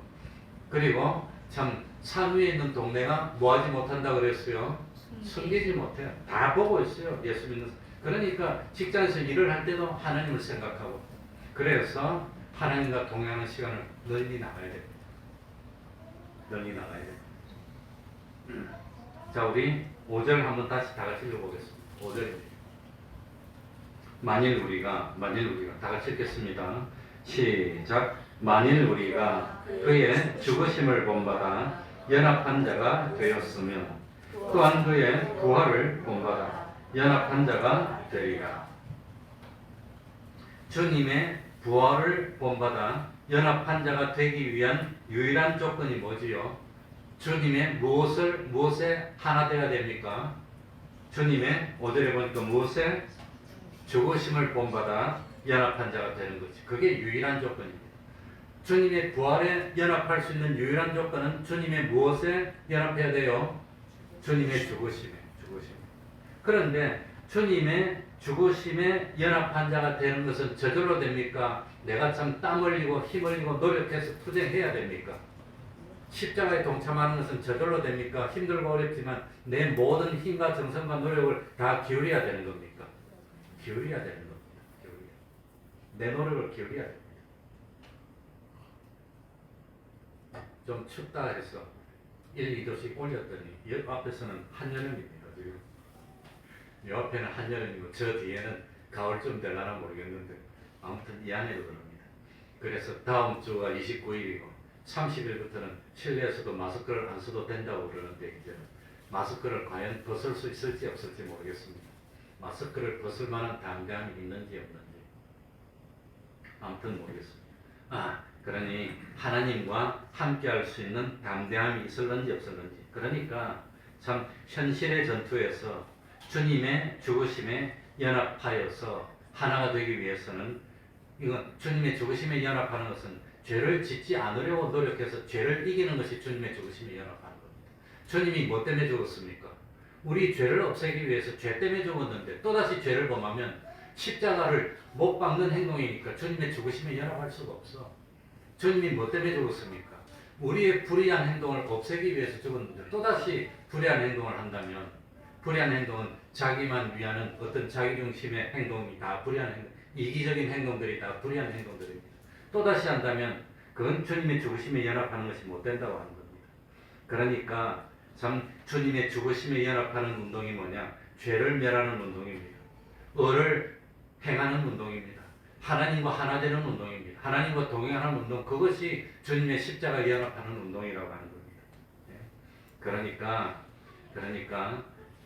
그리고 참 산 위에 있는 동네가 뭐하지 못한다고 그랬어요? 숨기지 못해요. 다 보고 있어요. 예수 믿는 그러니까 직장에서 일을 할 때도 하나님을 생각하고 그래서 하나님과 동행하는 시간을 널리 나가야 됩니다. 널리 나가야 됩니다. 자, 우리 5절 한번 다시 다 같이 읽어보겠습니다. 5절입니다. 만일 우리가 다 같이 읽겠습니다. 시작. 만일 우리가 그의 죽으심을 본받아 연합한 자가 되었으면 또한 그의 부활을 본받아 연합한 자가 되리라. 주님의 부활을 본받아 연합한 자가 되기 위한 유일한 조건이 뭐지요? 주님의 무엇에 하나 되어야 됩니까? 주님의 5절에 보니까 무엇에 죽으심을 본받아 연합한 자가 되는 거지. 그게 유일한 조건입니다. 주님의 부활에 연합할 수 있는 유일한 조건은 주님의 무엇에 연합해야 돼요? 주님의 죽으심에. 그런데 주님의 죽으심에 연합한 자가 되는 것은 저절로 됩니까? 내가 참 땀 흘리고 힘 흘리고 노력해서 투쟁해야 됩니까? 십자가에 동참하는 것은 저절로 됩니까? 힘들고 어렵지만 내 모든 힘과 정성과 노력을 다 기울여야 되는 겁니까? 기울여야 되는 겁니다. 내 노력을 기울여야 됩니다. 좀 춥다 해서 1, 2도씩 올렸더니 옆 앞에서는 한여름입니다. 지금 옆에는 한여름이고 저 뒤에는 가을쯤 될라나 모르겠는데 아무튼 이 안에도 그럽니다. 그래서 다음 주가 29일이고 30일부터는 실내에서도 마스크를 안 써도 된다고 그러는데 이제는 마스크를 과연 벗을 수 있을지 없을지 모르겠습니다. 마스크를 벗을 만한 담대함이 있는지 없는지 아무튼 모르겠습니다. 그러니 하나님과 함께할 수 있는 담대함이 있을런지 없을런지 그러니까 참 현실의 전투에서 주님의 죽으심에 연합하여서 하나가 되기 위해서는 이건 주님의 죽으심에 연합하는 것은 죄를 짓지 않으려고 노력해서 죄를 이기는 것이 주님의 죽으심에 연합하는 겁니다. 주님이 뭐 때문에 죽었습니까? 우리 죄를 없애기 위해서 죄 때문에 죽었는데 또다시 죄를 범하면 십자가를 못 박는 행동이니까 주님의 죽으심에 연합할 수가 없어. 주님이 뭐 때문에 죽었습니까? 우리의 불의한 행동을 없애기 위해서 죽었는데 또다시 불의한 행동을 한다면 불의한 행동은 자기만 위하는 어떤 자기중심의 행동이 다 불의한 행동, 이기적인 행동들이 다 불의한 행동들입니다. 또다시 한다면 그건 주님의 죽으심에 연합하는 것이 못 된다고 하는 겁니다. 그러니까 참 주님의 죽으심에 연합하는 운동이 뭐냐? 죄를 멸하는 운동입니다. 의를 행하는 운동입니다. 하나님과 하나 되는 운동입니다. 하나님과 동행하는 운동, 그것이 주님의 십자가에 연합하는 운동이라고 하는 겁니다. 그러니까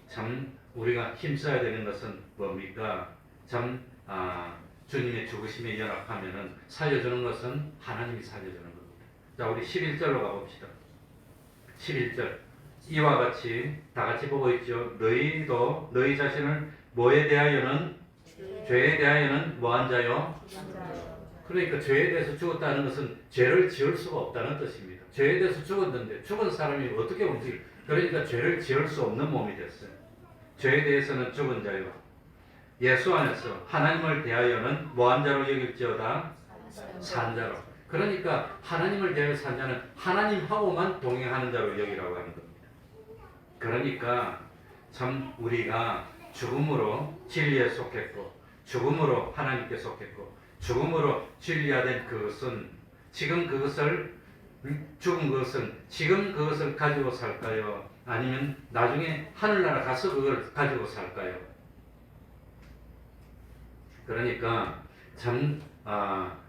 참 우리가 힘써야 되는 것은 뭡니까? 참 주님의 죽으심에 연합하면은 살려주는 것은 하나님이 살려주는 겁니다. 자, 우리 11절로 가봅시다. 11절. 이와 같이 다 같이 보고 있죠. 너희도 너희 자신을 뭐에 대하여는 죄에 대하여는 뭐한 자요? 그러니까 죄에 대해서 죽었다는 것은 죄를 지을 수가 없다는 뜻입니다. 죄에 대해서 죽었는데 죽은 사람이 어떻게 움직일? 그러니까 죄를 지을 수 없는 몸이 됐어요. 죄에 대해서는 죽은 자요. 예수 안에서 하나님을 대하여는 뭐한 자로 여길지어다? 산 자로. 그러니까 하나님을 대하여 산 자는 하나님하고만 동행하는 자로 여기라고 하는 겁니다. 그러니까 참 우리가 죽음으로 진리에 속했고 죽음으로 하나님께 속했고 죽음으로 진리화된 그것은 지금 그것을 죽은 것은 지금 그것을 가지고 살까요? 아니면 나중에 하늘나라 가서 그걸 가지고 살까요? 그러니까 참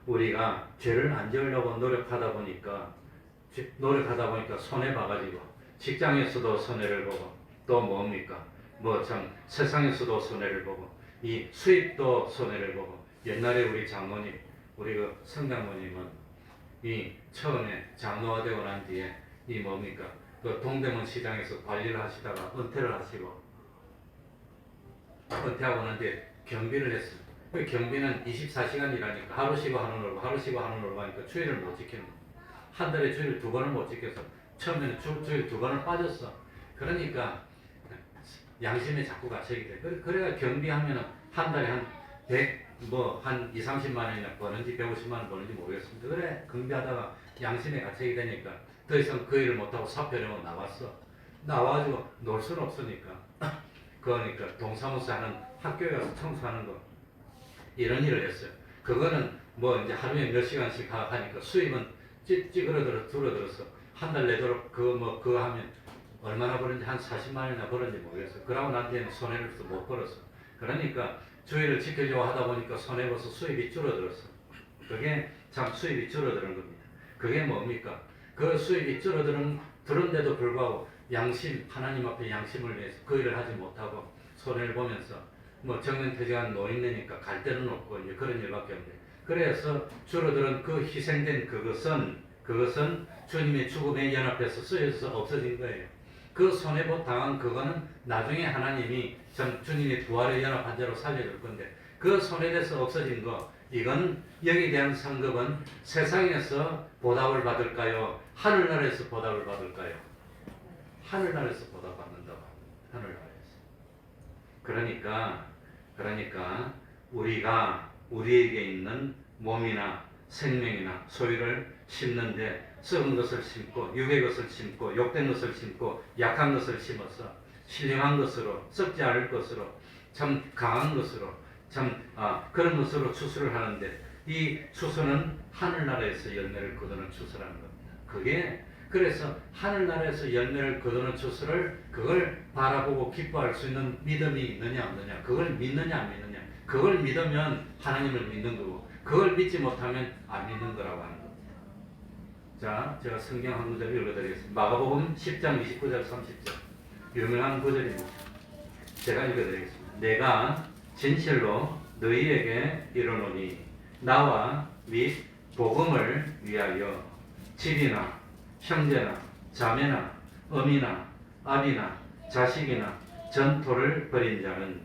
우리가 죄를 안 지으려고 노력하다 보니까 손해 봐가지고 직장에서도 손해를 보고 또 뭡니까? 뭐 참 세상에서도 손해를 보고 이 수입도 손해를 보고 옛날에 우리 장모님, 우리 그 성장모님은 이 처음에 장로가 되고 난 뒤에 이 뭡니까? 그 동대문 시장에서 관리를 하시다가 은퇴를 하시고 은퇴하고 난 뒤에 경비를 했습니다. 그 경비는 24시간 일하니까 하루 쉬고 하루 놀고 하루 쉬고 하루 놀고 하니까 주일을 못 지키는 거예요. 한 달에 주일 2번을 못 지켜서 처음에는 주일 2번을 빠졌어. 그러니까 양심에 자꾸 갇히게 돼. 그래가 경비하면은 한 달에 한 100, 한 2, 30만 원이나 버는지 150만 원 버는지 모르겠습니다. 그래, 경비하다가 양심에 갇히게 되니까 더 이상 그 일을 못하고 사표내고 나왔어. 나와가지고 놀 수는 없으니까. 그러니까 동사무소 하는 학교에 가서 청소하는 거. 이런 일을 했어요. 그거는 뭐 이제 하루에 몇 시간씩 하니까 수입은 줄어들어서 한 달 내도록 그거 하면 얼마나 버는지 한 40만 원이나 버는지 모르겠어요. 그러고 난 뒤에는 손해를 또 못 벌었어. 그러니까 주의를 지키려고 하다 보니까 손해버서 수입이 줄어들었어. 그게 참 수입이 줄어드는 겁니다. 그게 뭡니까? 그 수입이 줄어드는데도 불구하고 양심, 하나님 앞에 양심을 위해서 그 일을 하지 못하고 손해를 보면서 뭐 정년퇴직한 노인네니까 갈 데는 없고 이제 그런 일밖에 없는데 그래서 줄어드는 그 희생된 그것은 주님의 죽음에 연합해서 쓰여서 없어진 거예요. 그 손해보 당한 그거는 나중에 하나님이 주님의 부활에 연합한 자로 살려줄 건데 그 손해돼서 없어진 거 이건 여기에 대한 상급은 세상에서 보답을 받을까요? 하늘나라에서 보답을 받을까요? 하늘나라에서 보답받는다고 합니다. 하늘나라에서. 그러니까 우리가 우리에게 있는 몸이나 생명이나 소유를 심는데 썩은 것을 심고 육의 것을 심고 욕된 것을 심고 약한 것을 심어서 신령한 것으로 썩지 않을 것으로 참 강한 것으로 그런 것으로 추수를 하는데 이 추수는 하늘나라에서 열매를 거두는 추수라는 겁니다. 그래서 하늘나라에서 열매를 거두는 추수를 그걸 바라보고 기뻐할 수 있는 믿음이 있느냐 없느냐 그걸 믿느냐 안 믿느냐 그걸 믿으면 하나님을 믿는 거고 그걸 믿지 못하면 안 믿는 거라고 하는 겁니다. 자, 제가 성경 한 구절 읽어드리겠습니다. 마가복음 10장 29절 30절 유명한 구절입니다. 제가 읽어드리겠습니다. 내가 진실로 너희에게 이르노니 나와 및 복음을 위하여 집이나 형제나 자매나 어미나 아비나 자식이나 전토를 벌인 자는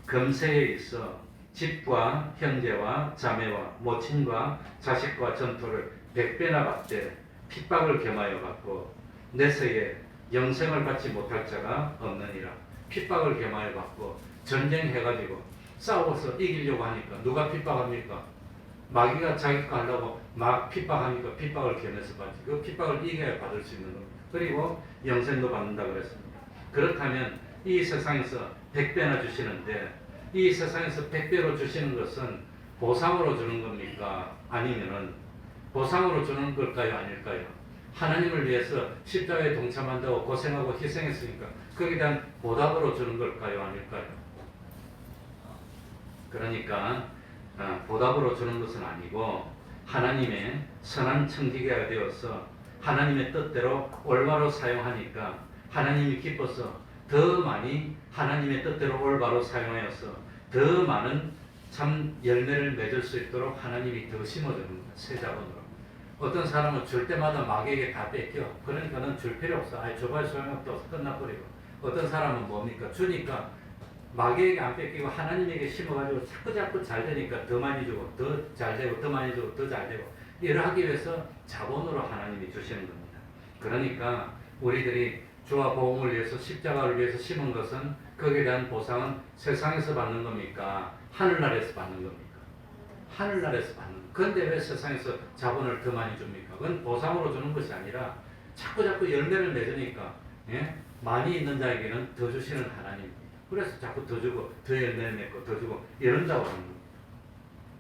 금세에 있어 집과 형제와 자매와 모친과 자식과 전토를 100배나 받되 핍박을 겸하여 받고 내세에 영생을 받지 못할 자가 없느니라. 핍박을 겸하여 받고 전쟁해가지고 싸워서 이기려고 하니까 누가 핍박합니까? 마귀가 자기 거 하려고 막 핍박하니까 핍박을 견뎌서 받지. 그 핍박을 이겨야 받을 수 있는 겁니다. 그리고 영생도 받는다 그랬습니다. 그렇다면 이 세상에서 100배나 주시는데 이 세상에서 100배로 주시는 것은 보상으로 주는 겁니까? 아니면은 보상으로 주는 걸까요? 아닐까요? 하나님을 위해서 십자가에 동참한다고 고생하고 희생했으니까 거기에 대한 보답으로 주는 걸까요? 아닐까요? 그러니까 보답으로 주는 것은 아니고 하나님의 선한 청지기가 되어서 하나님의 뜻대로 올바로 사용하니까 하나님이 기뻐서 더 많이 하나님의 뜻대로 올바로 사용하여서 더 많은 참 열매를 맺을 수 있도록 하나님이 더 심어주는 거예요. 새 자본으로. 어떤 사람은 줄 때마다 마귀에게 다 뺏겨. 그러니까는 줄 필요 없어. 아예 줘봐야 소용없어. 끝나버리고. 어떤 사람은 뭡니까? 주니까 마귀에게 안 뺏기고 하나님에게 심어가지고 자꾸 잘 되니까 더 많이 주고 더 잘 되고 더 많이 주고 더 잘 되고 이를 하기 위해서 자본으로 하나님이 주시는 겁니다. 그러니까 우리들이 주와 복음을 위해서 십자가를 위해서 심은 것은 거기에 대한 보상은 세상에서 받는 겁니까? 하늘나라에서 받는 겁니까? 하늘나라에서 받는 겁니다. 그런데 왜 세상에서 자본을 더 많이 줍니까? 그건 보상으로 주는 것이 아니라 자꾸 열매를 맺으니까 예? 많이 있는 자에게는 더 주시는 하나님입니다. 그래서 자꾸 더 주고 더 열매를 맺고 더 주고 이런다고 하는 겁니다.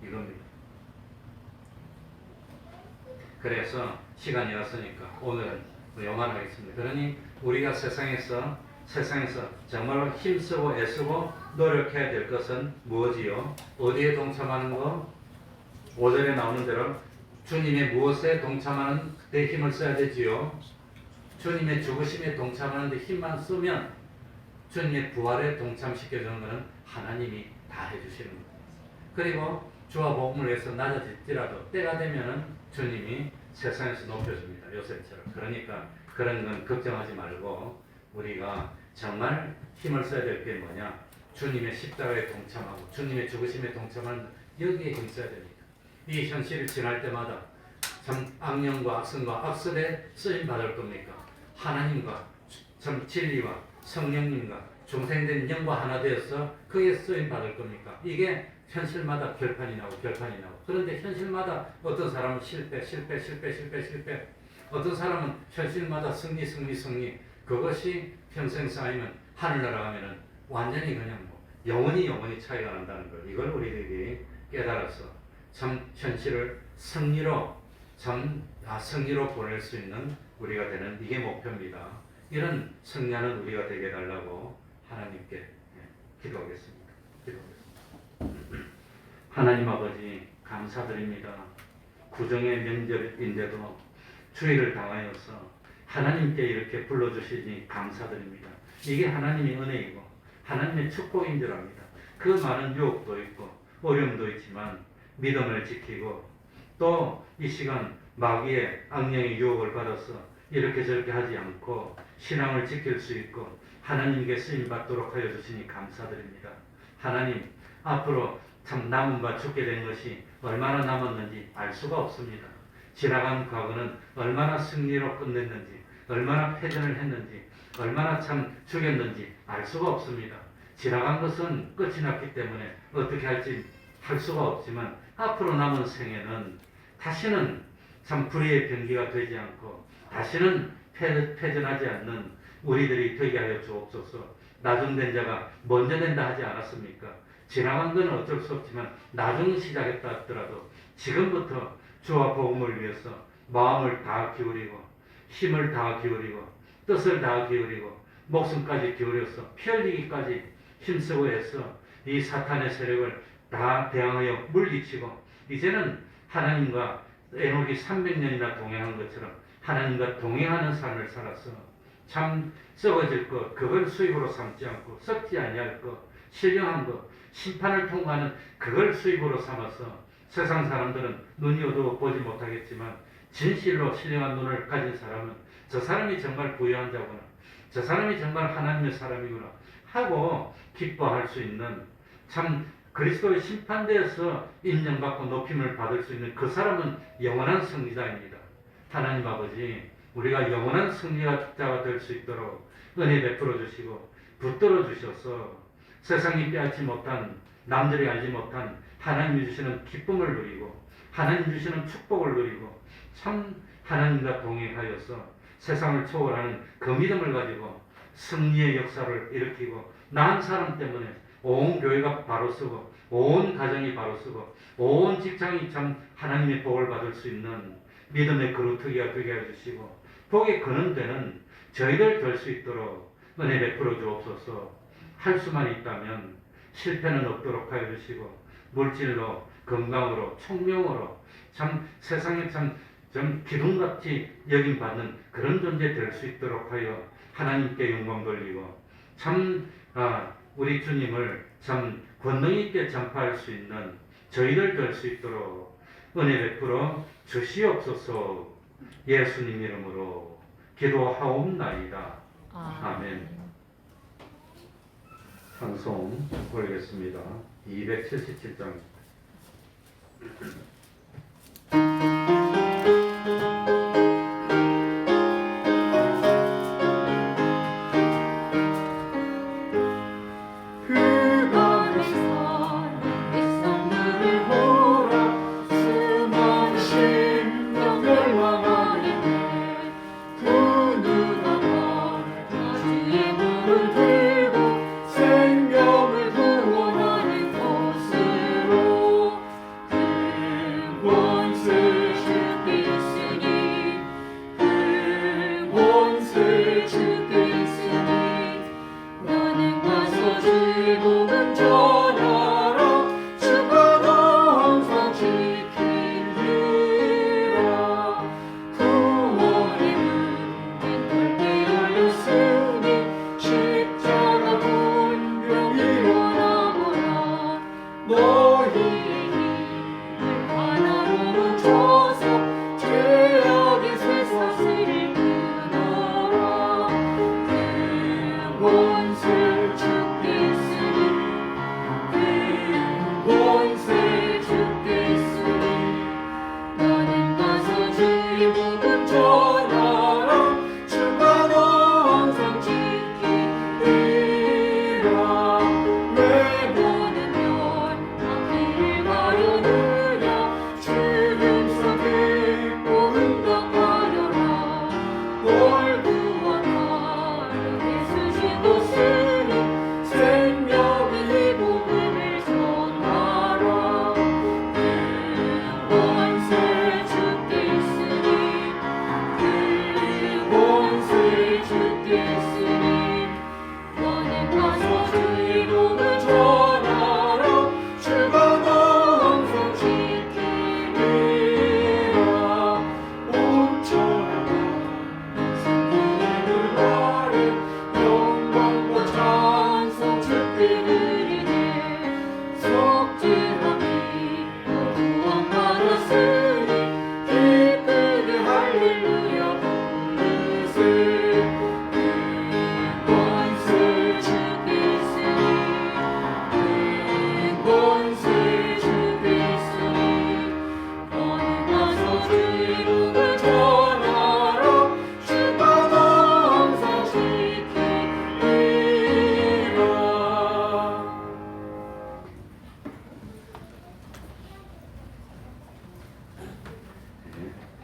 이겁니다. 그래서 시간이 왔으니까 오늘은 요만하겠습니다. 그러니 우리가 세상에서 정말로 힘쓰고 애쓰고 노력해야 될 것은 무엇이요? 어디에 동참하는 거? 5절에 나오는 대로 주님의 무엇에 동참하는 데 힘을 써야 되지요? 주님의 죽으심에 동참하는 데 힘만 쓰면 주님의 부활에 동참시켜주는 것은 하나님이 다 해주시는 겁니다. 그리고 주와 복음을 위해서 낮아질지라도 때가 되면은 주님이 세상에서 높여줍니다. 요셉처럼. 그러니까 그런 건 걱정하지 말고 우리가 정말 힘을 써야 될 게 뭐냐? 주님의 십자가에 동참하고 주님의 죽으심에 동참하는 여기에 힘 써야 됩니다. 이 현실을 지날 때마다 참 악령과 악성과 악설에 쓰임 받을 겁니까? 하나님과 참 진리와 성령님과 중생된 영과 하나 되어서 그게 쓰임 받을 겁니까? 이게 현실마다 결판이 나고 그런데 현실마다 어떤 사람은 실패 어떤 사람은 현실마다 승리 그것이 평생 쌓이면 하늘나라 가면은 완전히 그냥 영원히 차이가 난다는 걸 이걸 우리들이 깨달아서 참 현실을 승리로 보낼 수 있는 우리가 되는 이게 목표입니다. 이런 승리하는 우리가 되게 해달라고 하나님께 기도하겠습니다. 하나님 아버지 감사드립니다. 구정의 명절인데도 주일을 당하여서 하나님께 이렇게 불러주시니 감사드립니다. 이게 하나님의 은혜이고 하나님의 축복인 줄 압니다. 그 많은 유혹도 있고 어려움도 있지만 믿음을 지키고 또 이 시간 마귀의 악령의 유혹을 받아서 이렇게 저렇게 하지 않고 신앙을 지킬 수 있고 하나님께 쓰임받도록 하여 주시니 감사드립니다. 하나님 앞으로 참 남은 바 죽게 된 것이 얼마나 남았는지 알 수가 없습니다. 지나간 과거는 얼마나 승리로 끝냈는지 얼마나 패전을 했는지 얼마나 참 죽였는지 알 수가 없습니다. 지나간 것은 끝이 났기 때문에 어떻게 할지 할 수가 없지만 앞으로 남은 생에는 다시는 참 불의의 병기가 되지 않고 다시는 패전하지 않는 우리들이 되게 하여 주옵소서. 나중된 자가 먼저 된다 하지 않았습니까? 지나간 건 어쩔 수 없지만 나중 시작했다 하더라도 지금부터 주와 복음을 위해서 마음을 다 기울이고 힘을 다 기울이고 뜻을 다 기울이고 목숨까지 기울여서 피 흘리기까지 힘쓰고 해서 이 사탄의 세력을 다 대항하여 물리치고 이제는 하나님과 에녹이 300년이나 동행한 것처럼 하나님과 동행하는 삶을 살아서 참 썩어질 것 그걸 수입으로 삼지 않고 썩지 아니할 것 신령한 것 심판을 통과하는 그걸 수입으로 삼아서 세상 사람들은 눈이 어두워 보지 못하겠지만 진실로 신령한 눈을 가진 사람은 저 사람이 정말 부유한 자구나 저 사람이 정말 하나님의 사람이구나 하고 기뻐할 수 있는 참 그리스도의 심판대에서 인정받고 높임을 받을 수 있는 그 사람은 영원한 승리자입니다. 하나님 아버지 우리가 영원한 승리자가 될 수 있도록 은혜 베풀어 주시고 붙들어 주셔서 세상이 빼앗지 못한 남들이 알지 못한 하나님이 주시는 기쁨을 누리고 하나님 주시는 축복을 누리고 참 하나님과 동행하여서 세상을 초월하는 그 믿음을 가지고 승리의 역사를 일으키고 나 한 사람 때문에 온 교회가 바로 서고 온 가정이 바로 서고 온 직장이 참 하나님의 복을 받을 수 있는 믿음의 그루터기가 되게 해주시고 복의 근원되는 저희들 될 수 있도록 은혜 베풀어 주옵소서. 할 수만 있다면 실패는 없도록 하여 주시고 물질로 건강으로 총명으로 참 세상에 참 기둥같이 여김받는 그런 존재 될 수 있도록 하여 하나님께 영광 돌리고 참 우리 주님을 참 권능 있게 전파할 수 있는 저희들 될 수 있도록 은혜 베풀어 주시옵소서. 예수님 이름으로 기도하옵나이다. 아멘. 찬송 올리겠습니다. 277장.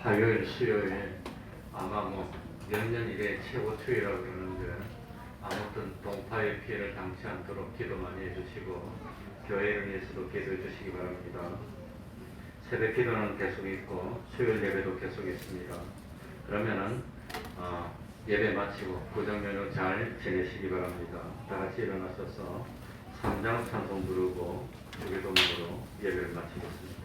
화요일, 수요일 아마 몇 년 이래 최고 추위라고 그러는데 아무튼 동파의 피해를 당치 않도록 기도 많이 해주시고 교회를 위해서도 기도해 주시기 바랍니다. 새벽 기도는 계속 있고 수요일 예배도 계속 있습니다. 그러면은 예배 마치고 구정연휴 잘 지내시기 바랍니다. 다 같이 일어나셔서 3장 찬송 부르고 주기도문으로 예배를 마치겠습니다.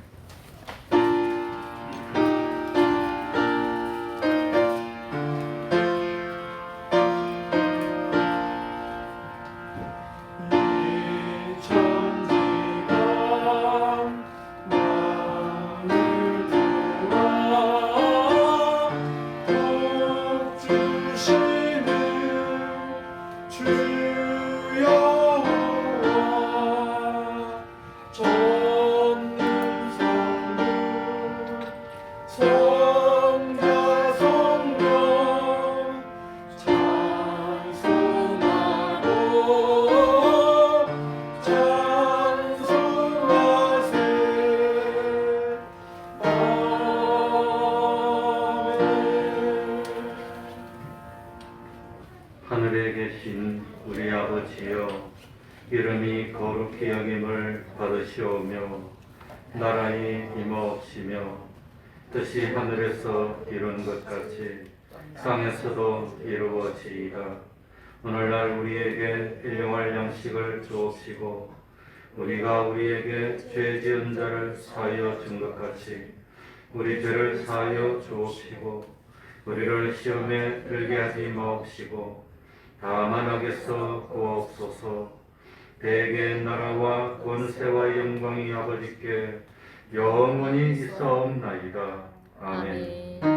주여와 전능선 이름이 거룩히 여김을 받으시오며 나라의 임하옵시며 뜻이 하늘에서 이룬 것 같이 땅에서도 이루어지이다. 오늘날 우리에게 일용할 양식을 주옵시고 우리가 우리에게 죄 지은 자를 사하여 준 것 같이 우리 죄를 사하여 주옵시고 우리를 시험에 들게 하지 마옵시고 다만 악에서 구하옵소서. 대개 나라와 권세와 영광이 아버지께 영원히 있사옵나이다. 아멘.